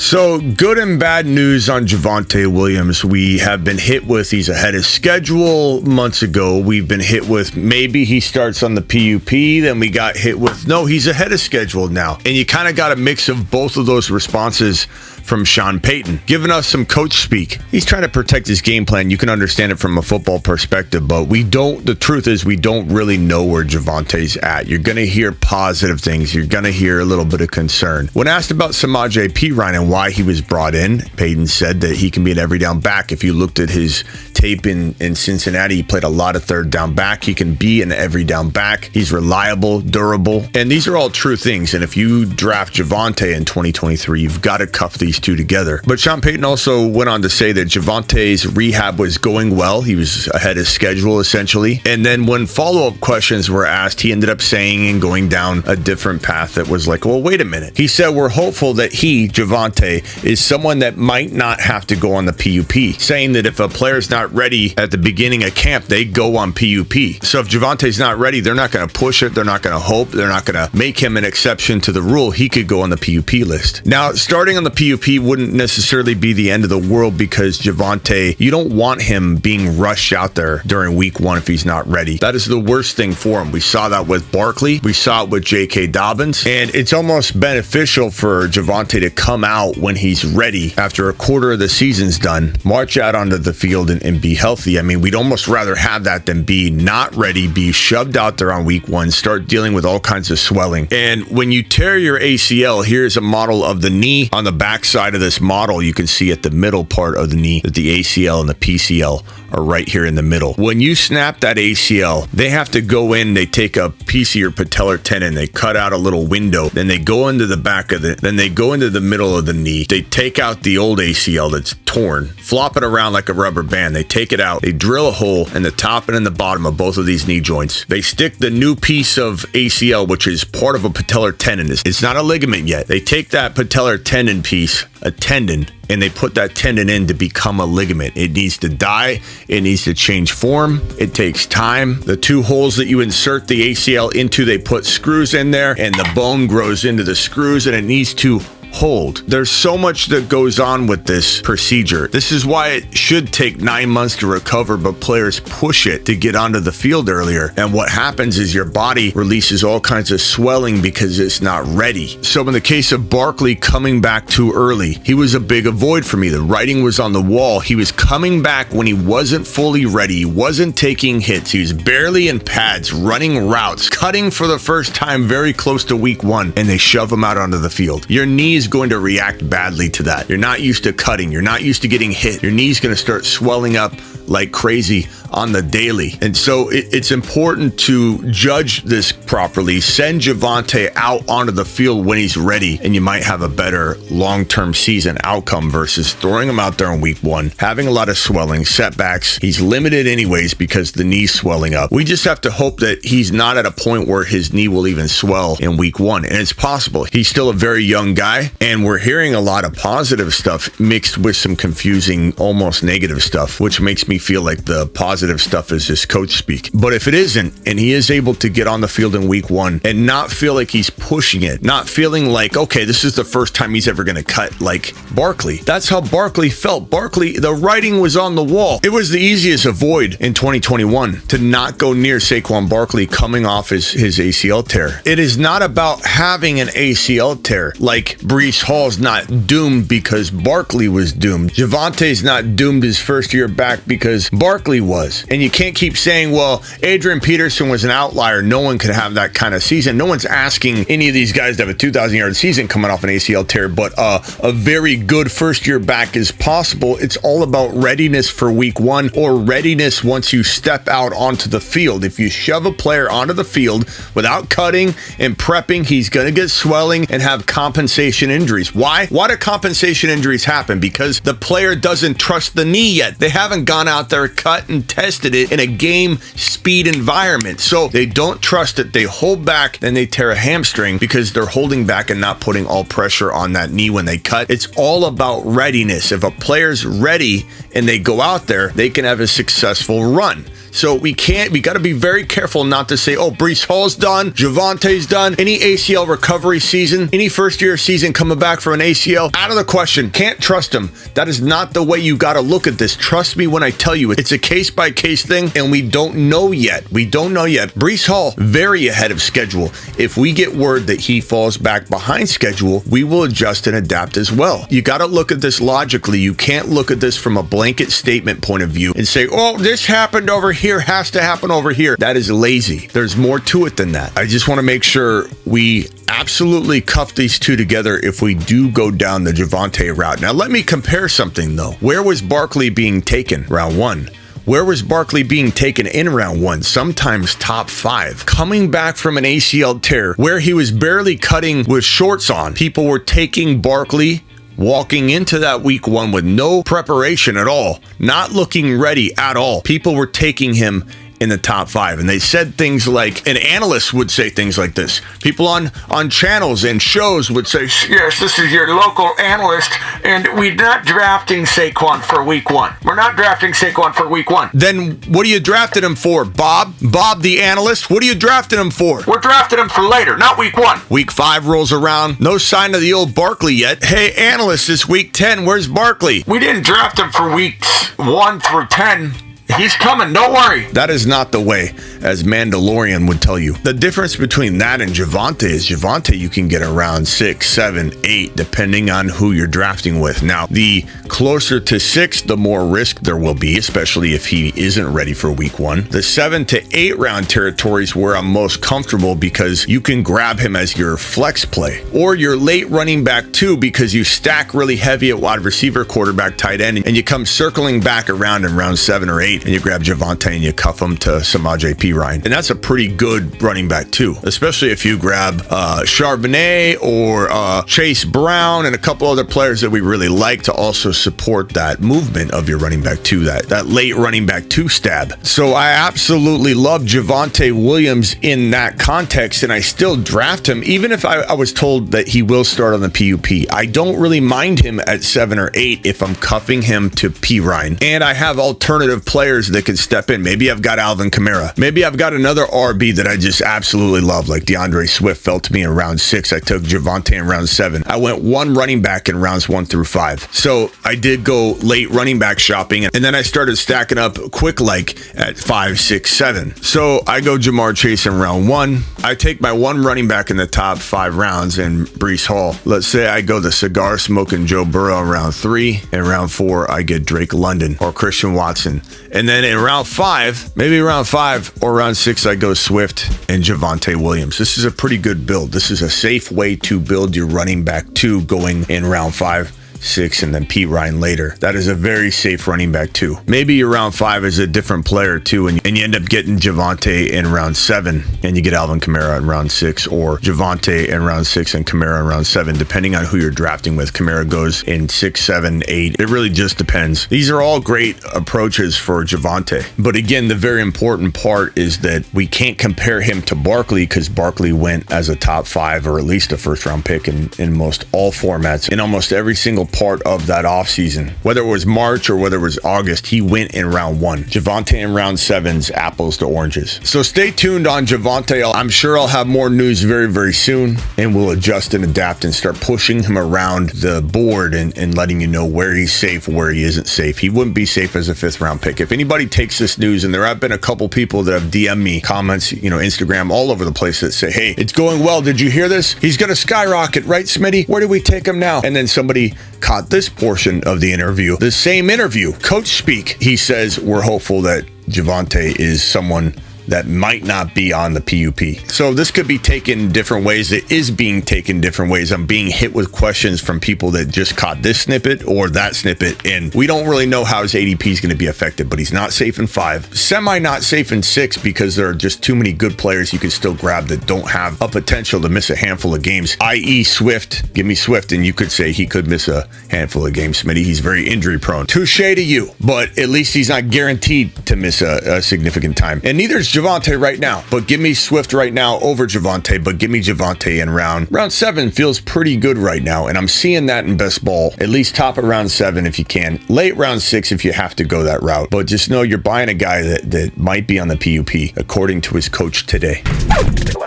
So, good and bad news on Javonte Williams. We have been hit with he's ahead of schedule months ago. We've been hit with maybe he starts on the PUP. Then we got hit with no, he's ahead of schedule now. And you kind of got a mix of both of those responses from Sean Payton, giving us some coach speak. He's trying to protect his game plan. You can understand it from a football perspective, but the truth is we don't really know where Javonte's at. You're going to hear positive things. You're going to hear a little bit of concern. When asked about Samaje Perine and why he was brought in, Payton said that he can be an every down back. If you looked at his tape in Cincinnati, he played a lot of third down back. He can be an every down back. He's reliable, durable, and these are all true things. And if you draft Javonte in 2023, you've got to cuff these two together. But Sean Payton also went on to say that Javonte's rehab was going well. He was ahead of schedule, essentially. And then when follow-up questions were asked, he ended up saying and going down a different path that was like, well, wait a minute. He said, we're hopeful that Javonte, is someone that might not have to go on the PUP, saying that if a player's not ready at the beginning of camp, they go on PUP. So if Javonte's not ready, they're not going to push it. They're not going to hope. They're not going to make him an exception to the rule. He could go on the PUP list. Now, starting on the PUP wouldn't necessarily be the end of the world because Javonte, you don't want him being rushed out there during week one if he's not ready. That is the worst thing for him. We saw that with Barkley. We saw it with J.K. Dobbins. And it's almost beneficial for Javonte to come out when he's ready after a quarter of the season's done, march out onto the field and be healthy. I mean, we'd almost rather have that than be not ready, be shoved out there on week one, start dealing with all kinds of swelling. And when you tear your ACL, here's a model of the knee. On the backside of this model, you can see at the middle part of the knee that the ACL and the PCL are right here in the middle. When you snap that ACL, they have to go in, they take a piece of your patellar tendon, they cut out a little window, then they go into the back of then they go into the middle of the knee, they take out the old ACL that's torn, flop it around like a rubber band, they take it out, they drill a hole in the top and in the bottom of both of these knee joints. They stick the new piece of ACL, which is part of a patellar tendon. It's not a ligament yet. They take that patellar tendon piece, a tendon, and they put that tendon in to become a ligament. It needs to die. It needs to change form. It takes time. The two holes that you insert the ACL into, they put screws in there, and the bone grows into the screws, and it needs to hold. There's so much that goes on with this procedure. This is why it should take 9 months to recover, but players push it to get onto the field earlier. And what happens is your body releases all kinds of swelling because it's not ready. So in the case of Barkley coming back too early, he was a big avoid for me. The writing was on the wall. He was coming back when he wasn't fully ready. He wasn't taking hits. He was barely in pads, running routes, cutting for the first time very close to week one, and they shove him out onto the field. Your knee is going to react badly to that. You're not used to cutting. You're not used to getting hit. Your knee's going to start swelling up like crazy on the daily. And so it's important to judge this properly. Send Javonte out onto the field when he's ready, and you might have a better long-term season outcome versus throwing him out there in week one, having a lot of swelling, setbacks. He's limited anyways because the knee's swelling up. We just have to hope that he's not at a point where his knee will even swell in week one. And it's possible. He's still a very young guy, and we're hearing a lot of positive stuff mixed with some confusing, almost negative stuff, which makes me feel like the positive stuff is just coach speak. But if it isn't, and he is able to get on the field in week one and not feel like he's pushing it, not feeling like, okay, this is the first time he's ever going to cut like Barkley. That's how Barkley felt. Barkley, the writing was on the wall. It was the easiest avoid in 2021 to not go near Saquon Barkley coming off his ACL tear. It is not about having an ACL tear. Like Breece Hall's not doomed because Barkley was doomed. Javonte's not doomed his first year back because Barkley was. And you can't keep saying, well, Adrian Peterson was an outlier. No one could have that kind of season. No one's asking any of these guys to have a 2,000-yard season coming off an ACL tear, but a very good first year back is possible. It's all about readiness for week one or readiness once you step out onto the field. If you shove a player onto the field without cutting and prepping, he's going to get swelling and have compensation injuries. Why? Why do compensation injuries happen? Because the player doesn't trust the knee yet. They haven't gone out there, cut and tested it in a game speed environment. So they don't trust it. They hold back, then they tear a hamstring because they're holding back and not putting all pressure on that knee when they cut. It's all about readiness. If a player's ready and they go out there, they can have a successful run. So we got to be very careful not to say, oh, Breece Hall's done, Javonte's done, any ACL recovery season, any first year season coming back from an ACL, out of the question. Can't trust him. That is not the way you got to look at this. Trust me when I tell you, it's a case by case thing, and we don't know yet. Breece Hall, very ahead of schedule. If we get word that he falls back behind schedule, we will adjust and adapt as well. You got to look at this logically. You can't look at this from a blanket statement point of view and say, oh, this happened over here, has to happen over here. That is lazy. There's more to it than that. I just want to make sure we absolutely cuff these two together if we do go down the Javonte route. Now, let me compare something, though. Where was Barkley being taken? Round 1. Where was Barkley being taken in round 1? Sometimes top 5. Coming back from an ACL tear where he was barely cutting with shorts on, people were taking Barkley walking into that week 1 with no preparation at all, not looking ready at all. People were taking him in the top 5. And they said things like, and analysts would say things like this. People on channels and shows would say, yes, this is your local analyst, and we're not drafting Saquon for week 1. We're not drafting Saquon for week 1. Then what are you drafting him for, Bob? Bob, the analyst? What are you drafting him for? We're drafting him for later, not week 1. Week 5 rolls around. No sign of the old Barkley yet. Hey, analyst, this week 10, where's Barkley? We didn't draft him for weeks 1 through 10. He's coming, don't worry. That is not the way, as Mandalorian would tell you. The difference between that and Javonte is Javonte you can get around 6, 7, 8, depending on who you're drafting with. Now, the closer to 6, the more risk there will be, especially if he isn't ready for week 1. The 7 to 8 round territory is where I'm most comfortable because you can grab him as your flex play or your late running back too, because you stack really heavy at wide receiver, quarterback, tight end, and you come circling back around in round 7 or 8. And you grab Javonte and you cuff him to Samaje Perine. And that's a pretty good running back too, especially if you grab Charbonnet or Chase Brown and a couple other players that we really like to also support that movement of your running back 2, that late running back 2 stab. So I absolutely love Javonte Williams in that context, and I still draft him, even if I was told that he will start on the PUP. I don't really mind him at 7 or 8 if I'm cuffing him to Perine. And I have alternative players that can step in. Maybe I've got Alvin Kamara. Maybe I've got another RB that I just absolutely love, like DeAndre Swift fell to me in round 6. I took Javonte in round 7. I went 1 running back in rounds 1 through 5. So I did go late running back shopping, and then I started stacking up quick like at 5, 6, 7. So I go Jamar Chase in round 1. I take my 1 running back in the top 5 rounds in Breece Hall. Let's say I go the cigar smoking Joe Burrow in round 3. In round 4, I get Drake London or Christian Watson. And then in round 5, maybe round 5 or round 6, I go Swift and Javonte Williams. This is a pretty good build. This is a safe way to build your running back 2 going in round 5. 6, and then Perine later. That is a very safe running back too. Maybe your round 5 is a different player too, and you end up getting Javonte in round 7, and you get Alvin Kamara in round 6, or Javonte in round 6 and Kamara in round 7, depending on who you're drafting with. Kamara goes in 6, 7, 8. It really just depends. These are all great approaches for Javonte. But again, the very important part is that we can't compare him to Barkley, because Barkley went as a top 5 or at least a first round pick in most all formats. In almost every single part of that offseason, whether it was March or whether it was August, he went in round 1. Javonte in round 7's apples to oranges. So stay tuned on Javonte. I'm sure I'll have more news very, very soon, and we'll adjust and adapt and start pushing him around the board and letting you know where he's safe, where he isn't safe. He wouldn't be safe as a 5th round pick. If anybody takes this news, and there have been a couple people that have DM'd me comments, Instagram, all over the place, that say, hey, it's going well. Did you hear this? He's going to skyrocket, right, Smitty? Where do we take him now? And then somebody caught this portion of the interview, the same interview, coach speak. He says, we're hopeful that Javonte is someone that might not be on the PUP. So this could be taken different ways. It is being taken different ways. I'm being hit with questions from people that just caught this snippet or that snippet, and we don't really know how his ADP is going to be affected, but he's not safe in 5. Semi not safe in 6 because there are just too many good players you can still grab that don't have a potential to miss a handful of games, i.e. Swift. Give me Swift, and you could say he could miss a handful of games, Smitty. He's very injury prone. Touche to you, but at least he's not guaranteed to miss a significant time. And neither is Javonte right now, but give me Swift right now over Javonte, but give me Javonte in round 7 feels pretty good right now, and I'm seeing that in best ball. At least top of round 7 if you can. Late round 6 if you have to go that route. But just know you're buying a guy that might be on the PUP, according to his coach today.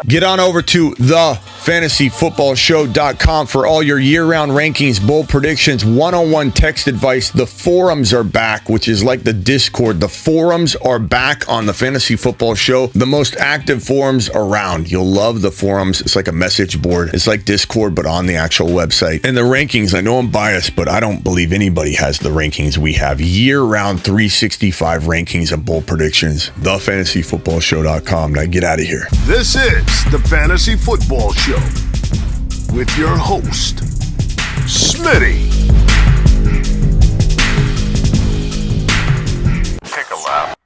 Get on over to thefantasyfootballshow.com for all your year-round rankings, bold predictions, one-on-one text advice. The forums are back, which is like the Discord. The forums are back on the Fantasy Football Show. The most active forums around. You'll love the forums. It's like a message board. It's like Discord, but on the actual website. And the rankings, I know I'm biased, but I don't believe anybody has the rankings we have. Year-round 365 rankings and bold predictions. Thefantasyfootballshow.com. Now get out of here. This is the Fantasy Football Show with your host, Smitty. Take a lap.